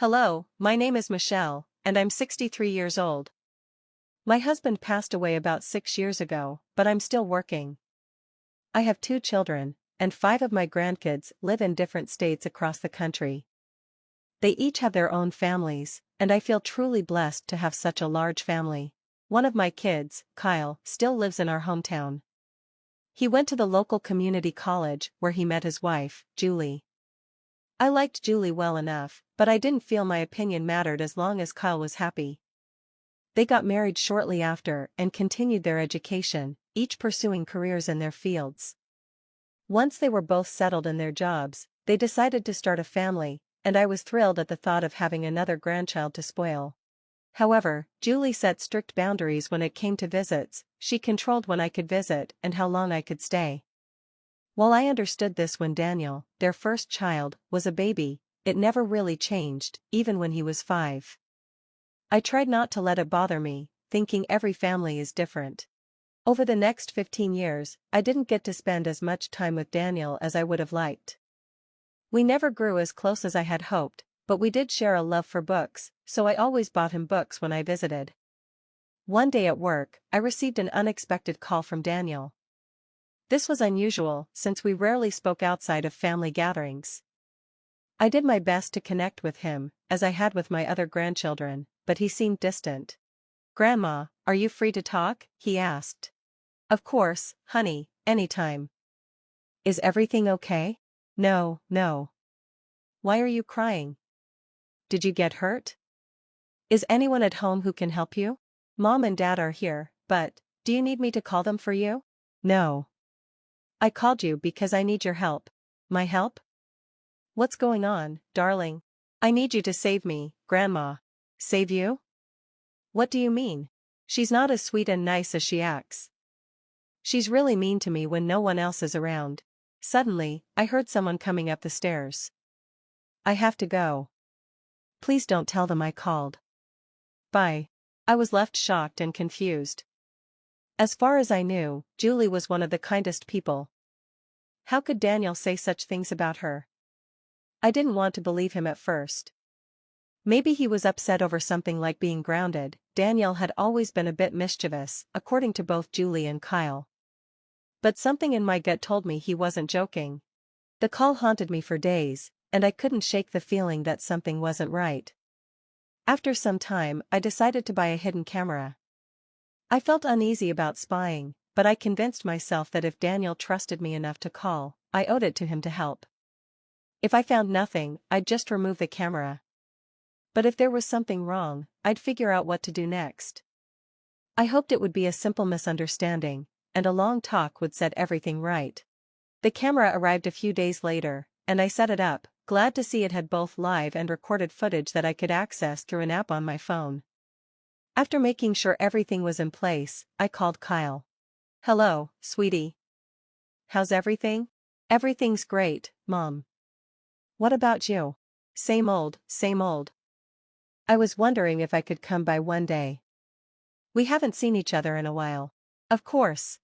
Hello, my name is Michelle, and I'm 63 years old. My husband passed away about 6 years ago, but I'm still working. I have 2 children, and 5 of my grandkids live in different states across the country. They each have their own families, and I feel truly blessed to have such a large family. One of my kids, Kyle, still lives in our hometown. He went to the local community college where he met his wife, Julie. I liked Julie well enough, but I didn't feel my opinion mattered as long as Kyle was happy. They got married shortly after and continued their education, each pursuing careers in their fields. Once they were both settled in their jobs, they decided to start a family, and I was thrilled at the thought of having another grandchild to spoil. However, Julie set strict boundaries when it came to visits. She controlled when I could visit and how long I could stay. While I understood this when Daniel, their first child, was a baby, it never really changed, even when he was 5. I tried not to let it bother me, thinking every family is different. Over the next 15 years, I didn't get to spend as much time with Daniel as I would have liked. We never grew as close as I had hoped, but we did share a love for books, so I always bought him books when I visited. One day at work, I received an unexpected call from Daniel. This was unusual, since we rarely spoke outside of family gatherings. I did my best to connect with him, as I had with my other grandchildren, but he seemed distant. "Grandma, are you free to talk?" he asked. "Of course, honey, anytime." "Is everything okay?" "No, no." "Why are you crying? Did you get hurt? Is anyone at home who can help you?" "Mom and Dad are here, but, do you need me to call them for you?" "No. I called you because I need your help." "My help? What's going on, darling?" "I need you to save me, Grandma." "Save you? What do you mean?" "She's not as sweet and nice as she acts. She's really mean to me when no one else is around." Suddenly, I heard someone coming up the stairs. "I have to go. Please don't tell them I called." "Bye." I was left shocked and confused. As far as I knew, Julie was one of the kindest people. How could Daniel say such things about her? I didn't want to believe him at first. Maybe he was upset over something like being grounded. Daniel had always been a bit mischievous, according to both Julie and Kyle. But something in my gut told me he wasn't joking. The call haunted me for days, and I couldn't shake the feeling that something wasn't right. After some time, I decided to buy a hidden camera. I felt uneasy about spying, but I convinced myself that if Daniel trusted me enough to call, I owed it to him to help. If I found nothing, I'd just remove the camera. But if there was something wrong, I'd figure out what to do next. I hoped it would be a simple misunderstanding, and a long talk would set everything right. The camera arrived a few days later, and I set it up, glad to see it had both live and recorded footage that I could access through an app on my phone. After making sure everything was in place, I called Kyle. "Hello, sweetie. How's everything?" "Everything's great, Mom. What about you?" Same old, same old. I was wondering if I could come by one day. We haven't seen each other in a while." "Of course.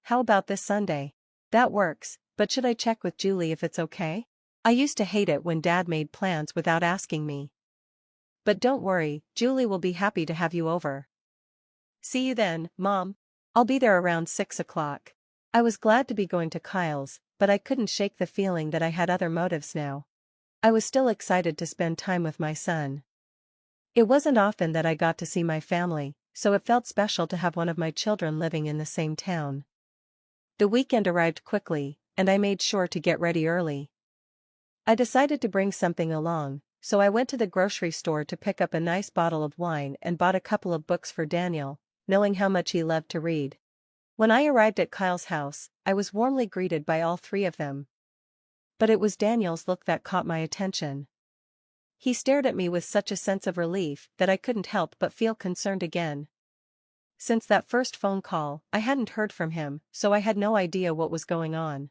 How about this Sunday?" "That works, but should I check with Julie if it's okay? I used to hate it when Dad made plans without asking me. But don't worry, Julie will be happy to have you over." "See you then, Mom. I'll be there around 6 o'clock. I was glad to be going to Kyle's, but I couldn't shake the feeling that I had other motives now. I was still excited to spend time with my son. It wasn't often that I got to see my family, so it felt special to have one of my children living in the same town. The weekend arrived quickly, and I made sure to get ready early. I decided to bring something along, so I went to the grocery store to pick up a nice bottle of wine and bought a couple of books for Daniel, knowing how much he loved to read. When I arrived at Kyle's house, I was warmly greeted by all 3 of them. But it was Daniel's look that caught my attention. He stared at me with such a sense of relief that I couldn't help but feel concerned again. Since that first phone call, I hadn't heard from him, so I had no idea what was going on.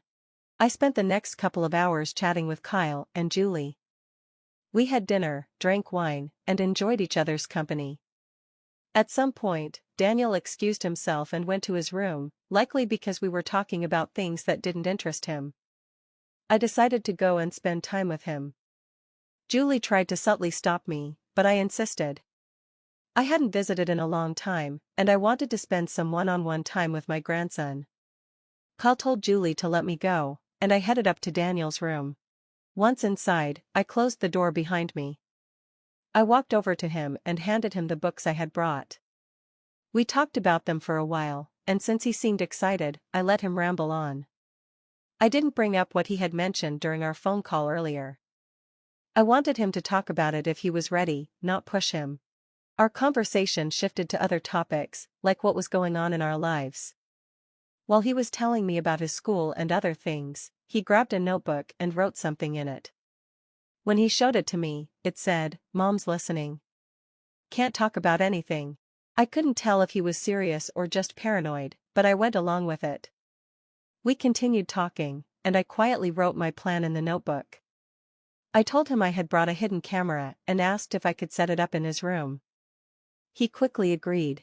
I spent the next couple of hours chatting with Kyle and Julie. We had dinner, drank wine, and enjoyed each other's company. At some point, Daniel excused himself and went to his room, likely because we were talking about things that didn't interest him. I decided to go and spend time with him. Julie tried to subtly stop me, but I insisted. I hadn't visited in a long time, and I wanted to spend some one-on-one time with my grandson. Kyle told Julie to let me go, and I headed up to Daniel's room. Once inside, I closed the door behind me. I walked over to him and handed him the books I had brought. We talked about them for a while, and since he seemed excited, I let him ramble on. I didn't bring up what he had mentioned during our phone call earlier. I wanted him to talk about it if he was ready, not push him. Our conversation shifted to other topics, like what was going on in our lives. While he was telling me about his school and other things, he grabbed a notebook and wrote something in it. When he showed it to me, it said, "Mom's listening. Can't talk about anything." I couldn't tell if he was serious or just paranoid, but I went along with it. We continued talking, and I quietly wrote my plan in the notebook. I told him I had brought a hidden camera and asked if I could set it up in his room. He quickly agreed.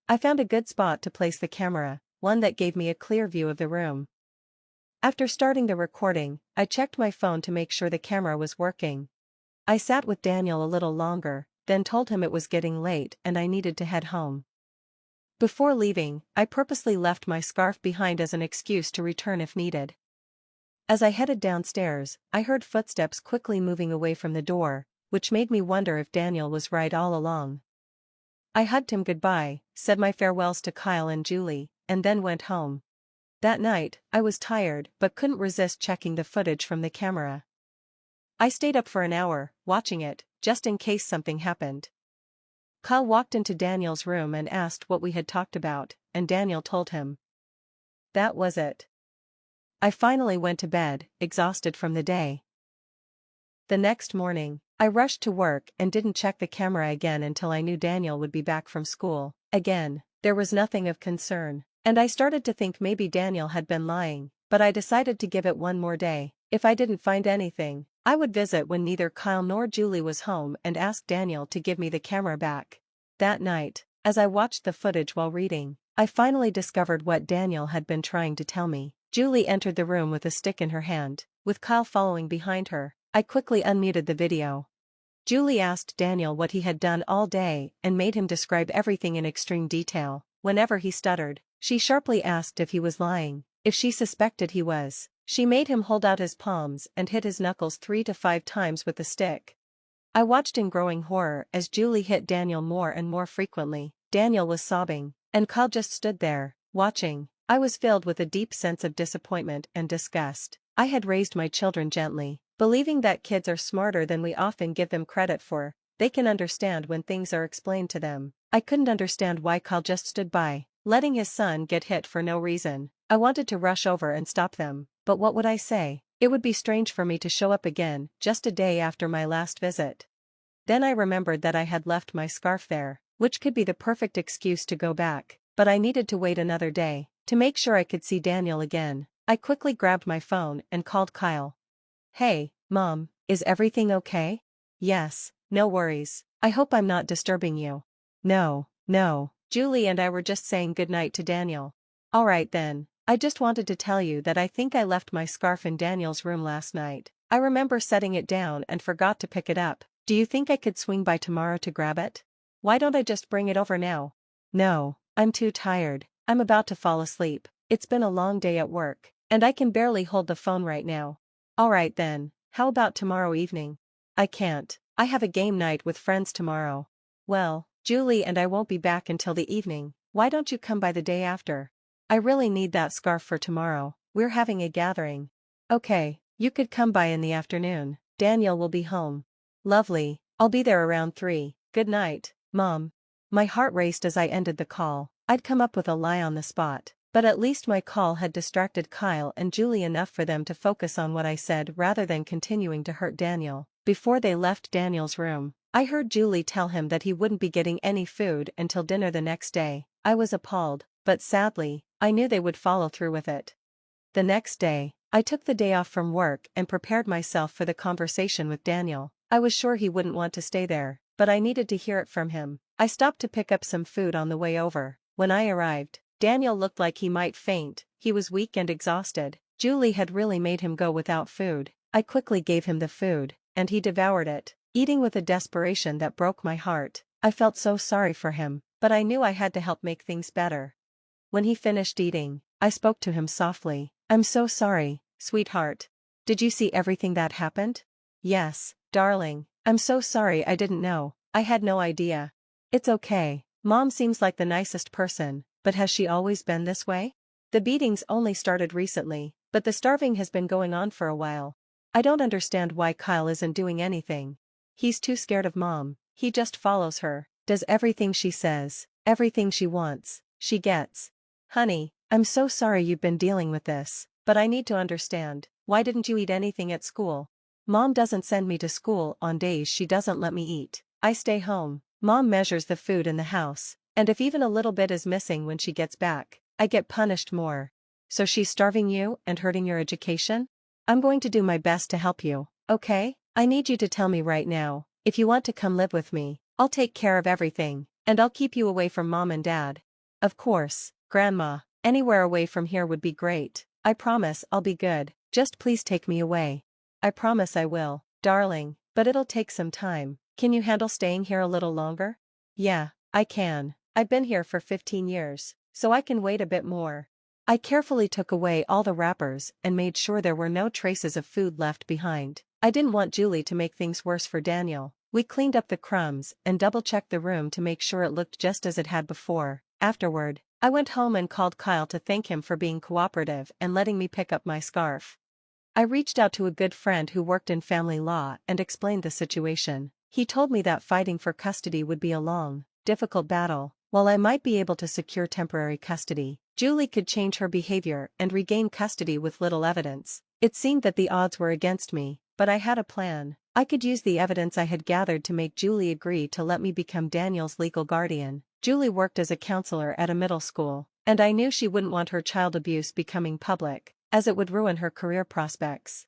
I found a good spot to place the camera, one that gave me a clear view of the room. After starting the recording, I checked my phone to make sure the camera was working. I sat with Daniel a little longer, then told him it was getting late and I needed to head home. Before leaving, I purposely left my scarf behind as an excuse to return if needed. As I headed downstairs, I heard footsteps quickly moving away from the door, which made me wonder if Daniel was right all along. I hugged him goodbye, said my farewells to Kyle and Julie, and then went home. That night, I was tired but couldn't resist checking the footage from the camera. I stayed up for an hour, watching it, just in case something happened. Kyle walked into Daniel's room and asked what we had talked about, and Daniel told him. That was it. I finally went to bed, exhausted from the day. The next morning, I rushed to work and didn't check the camera again until I knew Daniel would be back from school. Again, there was nothing of concern, and I started to think maybe Daniel had been lying, but I decided to give it one more day. If I didn't find anything, I would visit when neither Kyle nor Julie was home and ask Daniel to give me the camera back. That night, as I watched the footage while reading, I finally discovered what Daniel had been trying to tell me. Julie entered the room with a stick in her hand, with Kyle following behind her. I quickly unmuted the video. Julie asked Daniel what he had done all day and made him describe everything in extreme detail. Whenever he stuttered, she sharply asked if he was lying. If she suspected he was, she made him hold out his palms and hit his knuckles 3 to 5 times with the stick. I watched in growing horror as Julie hit Daniel more and more frequently. Daniel was sobbing, and Kyle just stood there, watching. I was filled with a deep sense of disappointment and disgust. I had raised my children gently, believing that kids are smarter than we often give them credit for. They can understand when things are explained to them. I couldn't understand why Kyle just stood by, letting his son get hit for no reason. I wanted to rush over and stop them, but what would I say? It would be strange for me to show up again, just a day after my last visit. Then I remembered that I had left my scarf there, which could be the perfect excuse to go back, but I needed to wait another day. To make sure I could see Daniel again, I quickly grabbed my phone and called Kyle. Hey, Mom, is everything okay? Yes, no worries. I hope I'm not disturbing you. No. Julie and I were just saying goodnight to Daniel. Alright then, I just wanted to tell you that I think I left my scarf in Daniel's room last night. I remember setting it down and forgot to pick it up. Do you think I could swing by tomorrow to grab it? Why don't I just bring it over now? No, I'm too tired. I'm about to fall asleep. It's been a long day at work, and I can barely hold the phone right now. Alright then, how about tomorrow evening? I can't. I have a game night with friends tomorrow. Well, Julie and I won't be back until the evening. Why don't you come by the day after? I really need that scarf for tomorrow. We're having a gathering. Okay, you could come by in the afternoon. Daniel will be home. Lovely, I'll be there around 3. Good night, Mom. My heart raced as I ended the call. I'd come up with a lie on the spot, but at least my call had distracted Kyle and Julie enough for them to focus on what I said rather than continuing to hurt Daniel. Before they left Daniel's room, I heard Julie tell him that he wouldn't be getting any food until dinner the next day. I was appalled, but sadly, I knew they would follow through with it. The next day, I took the day off from work and prepared myself for the conversation with Daniel. I was sure he wouldn't want to stay there, but I needed to hear it from him. I stopped to pick up some food on the way over. When I arrived, Daniel looked like he might faint. He was weak and exhausted. Julie had really made him go without food. I quickly gave him the food. and he devoured it, eating with a desperation that broke my heart. I felt so sorry for him, but I knew I had to help make things better. When he finished eating, I spoke to him softly. "I'm so sorry, sweetheart. Did you see everything that happened?" "Yes, darling. I'm so sorry, I didn't know. I had no idea." "It's okay. Mom seems like the nicest person, but has she always been this way?" "The beatings only started recently, but the starving has been going on for a while. I don't understand why Kyle isn't doing anything. He's too scared of Mom. He just follows her, does everything she says, everything she wants, she gets." "Honey, I'm so sorry you've been dealing with this, but I need to understand, why didn't you eat anything at school?" "Mom doesn't send me to school on days she doesn't let me eat. I stay home. Mom measures the food in the house, and if even a little bit is missing when she gets back, I get punished more." "So she's starving you and hurting your education?" "I'm going to do my best to help you, okay? I need you to tell me right now, if you want to come live with me. I'll take care of everything, and I'll keep you away from Mom and Dad." "Of course, Grandma, anywhere away from here would be great. I promise I'll be good, just please take me away." "I promise I will, darling, but it'll take some time. Can you handle staying here a little longer?" "Yeah, I can. I've been here for 15 years, so I can wait a bit more." I carefully took away all the wrappers and made sure there were no traces of food left behind. I didn't want Julie to make things worse for Daniel. We cleaned up the crumbs and double-checked the room to make sure it looked just as it had before. Afterward, I went home and called Kyle to thank him for being cooperative and letting me pick up my scarf. I reached out to a good friend who worked in family law and explained the situation. He told me that fighting for custody would be a long, difficult battle. While I might be able to secure temporary custody, Julie could change her behavior and regain custody with little evidence. It seemed that the odds were against me, but I had a plan. I could use the evidence I had gathered to make Julie agree to let me become Daniel's legal guardian. Julie worked as a counselor at a middle school, and I knew she wouldn't want her child abuse becoming public, as it would ruin her career prospects.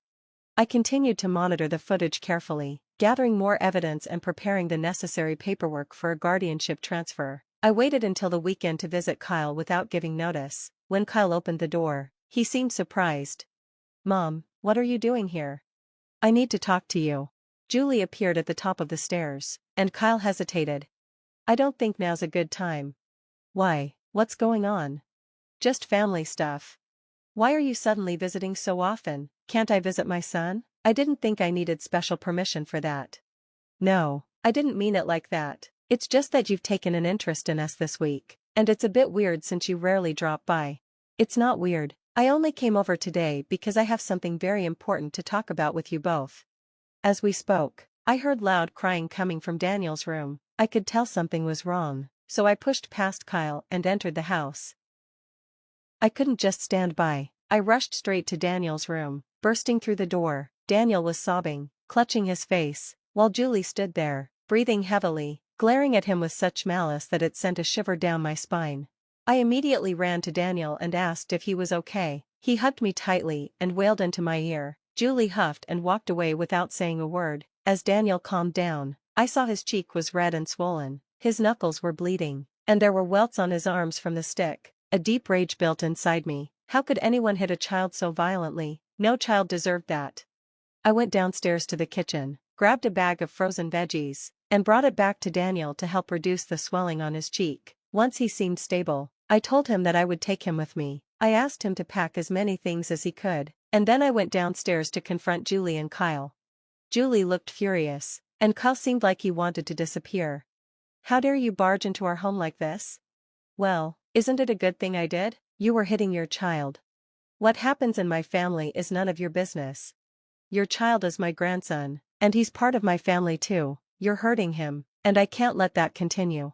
I continued to monitor the footage carefully, gathering more evidence and preparing the necessary paperwork for a guardianship transfer. I waited until the weekend to visit Kyle without giving notice. When Kyle opened the door, he seemed surprised. "Mom, what are you doing here?" "I need to talk to you." Julie appeared at the top of the stairs, and Kyle hesitated. "I don't think now's a good time." "Why, what's going on?" "Just family stuff." "Why are you suddenly visiting so often? Can't I visit my son?" "I didn't think I needed special permission for that." "No, I didn't mean it like that. It's just that you've taken an interest in us this week, and it's a bit weird since you rarely drop by." "It's not weird. I only came over today because I have something very important to talk about with you both." As we spoke, I heard loud crying coming from Daniel's room. I could tell something was wrong, so I pushed past Kyle and entered the house. I couldn't just stand by. I rushed straight to Daniel's room. Bursting through the door, Daniel was sobbing, clutching his face, while Julie stood there, breathing heavily, glaring at him with such malice that it sent a shiver down my spine. I immediately ran to Daniel and asked if he was okay. He hugged me tightly and wailed into my ear. Julie huffed and walked away without saying a word. As Daniel calmed down, I saw his cheek was red and swollen, his knuckles were bleeding, and there were welts on his arms from the stick. A deep rage built inside me. How could anyone hit a child so violently? No child deserved that. I went downstairs to the kitchen, grabbed a bag of frozen veggies, and brought it back to Daniel to help reduce the swelling on his cheek. Once he seemed stable, I told him that I would take him with me. I asked him to pack as many things as he could, and then I went downstairs to confront Julie and Kyle. Julie looked furious, and Kyle seemed like he wanted to disappear. "How dare you barge into our home like this?" "Well, isn't it a good thing I did? You were hitting your child. What happens in my family is none of your business. Your child is my grandson, and he's part of my family too. You're hurting him, and I can't let that continue."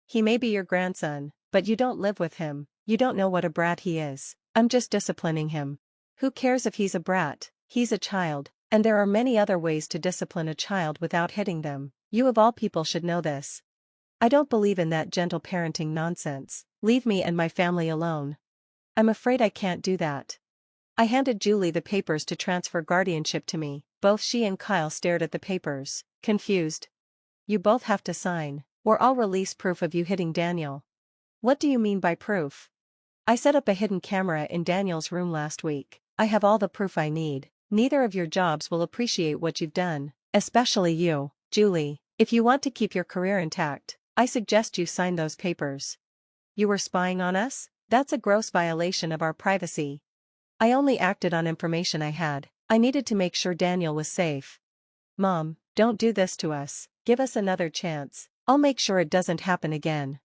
"He may be your grandson, but you don't live with him. You don't know what a brat he is. I'm just disciplining him." "Who cares if he's a brat? He's a child, and there are many other ways to discipline a child without hitting them. You of all people should know this." "I don't believe in that gentle parenting nonsense. Leave me and my family alone." "I'm afraid I can't do that." I handed Julie the papers to transfer guardianship to me. Both she and Kyle stared at the papers, confused. "You both have to sign, or I'll release proof of you hitting Daniel." "What do you mean by proof?" "I set up a hidden camera in Daniel's room last week. I have all the proof I need. Neither of your jobs will appreciate what you've done. Especially you, Julie. If you want to keep your career intact, I suggest you sign those papers. You were spying on us? That's a gross violation of our privacy. I only acted on information I had. I needed to make sure Daniel was safe. Mom, don't do this to us. Give us another chance. I'll make sure it doesn't happen again.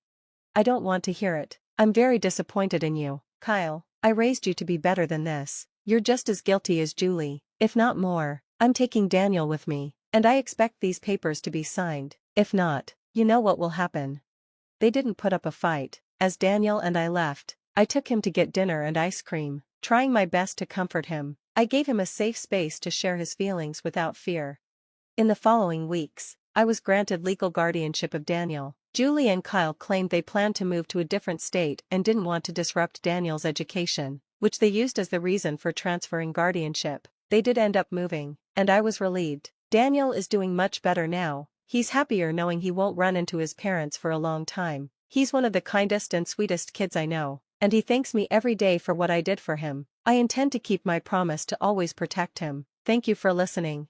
I don't want to hear it. I'm very disappointed in you, Kyle. I raised you to be better than this. You're just as guilty as Julie, if not more. I'm taking Daniel with me, and I expect these papers to be signed. If not, you know what will happen. They didn't put up a fight. As Daniel and I left, I took him to get dinner and ice cream, trying my best to comfort him. I gave him a safe space to share his feelings without fear. In the following weeks, I was granted legal guardianship of Daniel. Julie and Kyle claimed they planned to move to a different state and didn't want to disrupt Daniel's education, which they used as the reason for transferring guardianship. They did end up moving, and I was relieved. Daniel is doing much better now. He's happier knowing he won't run into his parents for a long time. He's one of the kindest and sweetest kids I know, and he thanks me every day for what I did for him. I intend to keep my promise to always protect him. Thank you for listening.